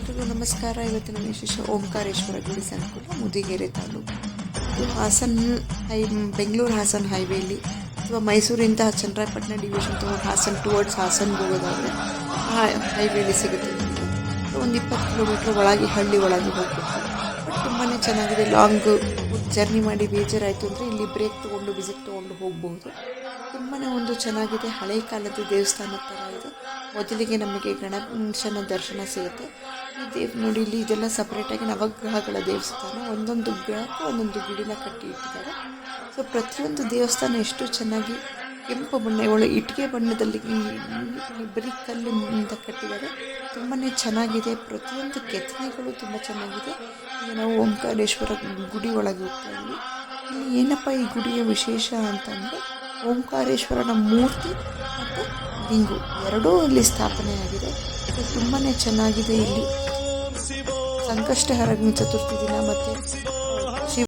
ಎಲ್ರಿಗೂ ನಮಸ್ಕಾರ. ಇವತ್ತಿನ ವಿಶೇಷ ಓಂಕಾರೇಶ್ವರ ಗುಡಿ ಸಂಕುಲ, ಮುದಿಗೆರೆ ತಾಲೂಕು. ಇದು ಬೆಂಗಳೂರು ಹಾಸನ್ ಹೈವೇಲಿ ಅಥವಾ ಮೈಸೂರಿಂದ ಚನ್ನರಾಯಪಟ್ಟಣ ಡಿವಿಷನ್ ತಗೊಂಡು ಹಾಸನ್ ಟುವರ್ಡ್ಸ್ ಹಾಸನ್ಗೆ ಹೋಗೋದಾದರೆ ಹೈವೇಲಿ ಸಿಗುತ್ತೆ. ಒಂದು 20 ಕಿಲೋಮೀಟ್ರ್ ಒಳಗೆ ಹಳ್ಳಿ ಒಳಗೆ ಹೋಗ್ಬೇಕು. ಬಟ್ ತುಂಬಾ ಚೆನ್ನಾಗಿದೆ. ಲಾಂಗ್ ಜರ್ನಿ ಮಾಡಿ ಬೇಜಾರಾಯಿತು ಅಂದರೆ ಇಲ್ಲಿ ಬ್ರೇಕ್ ತೊಗೊಂಡು ವಿಸಿಟ್ ತೊಗೊಂಡು ಹೋಗ್ಬೋದು. ತುಂಬಾ ಒಂದು ಚೆನ್ನಾಗಿದೆ. ಹಳೆ ಕಾಲದ ದೇವಸ್ಥಾನದ ಥರ ಇದೆ. ಮೊದಲಿಗೆ ನಮಗೆ ಗಣೇಶನ ದರ್ಶನ ಸಿಗುತ್ತೆ. ಈ ನೋಡಿ, ಇಲ್ಲಿ ಇದೆಲ್ಲ ಸಪ್ರೇಟಾಗಿ ನವಗ್ರಹಗಳ ದೇವಸ್ಥಾನ. ಒಂದೊಂದು ಗ್ರಹಕ್ಕೂ ಒಂದೊಂದು ಗುಡಿನ ಕಟ್ಟಿ ಇಟ್ಟಿದ್ದಾರೆ. ಸೊ ಪ್ರತಿಯೊಂದು ದೇವಸ್ಥಾನ ಎಷ್ಟು ಚೆನ್ನಾಗಿ ಕೆಂಪು ಬಣ್ಣ, ಇಟ್ಟಿಗೆ ಬಣ್ಣದಲ್ಲಿ ಬರೀ ಕಲ್ಲಿಂದ ಕಟ್ಟಿದ್ದಾರೆ. ತುಂಬಾ ಚೆನ್ನಾಗಿದೆ. ಪ್ರತಿಯೊಂದು ಕೆತ್ತನೆಗಳು ತುಂಬ ಚೆನ್ನಾಗಿದೆ. ಈಗ ನಾವು ಓಂಕಾರೇಶ್ವರ ಗುಡಿ ಒಳಗೆ ಹೋಗ್ತಾ ಇದ್ವಿ. ಇಲ್ಲಿ ಏನಪ್ಪ ಈ ಗುಡಿಯ ವಿಶೇಷ ಅಂತಂದರೆ, ಓಂಕಾರೇಶ್ವರನ ಮೂರ್ತಿ ಮತ್ತು ಲಿಂಗು ಎರಡೂ ಇಲ್ಲಿ ಸ್ಥಾಪನೆ ಆಗಿದೆ. ತುಂಬಾ ಚೆನ್ನಾಗಿದೆ. ಇಲ್ಲಿ ಸಂಕಷ್ಟಹರ ಚತುರ್ಥಿ ದಿನ ಮತ್ತು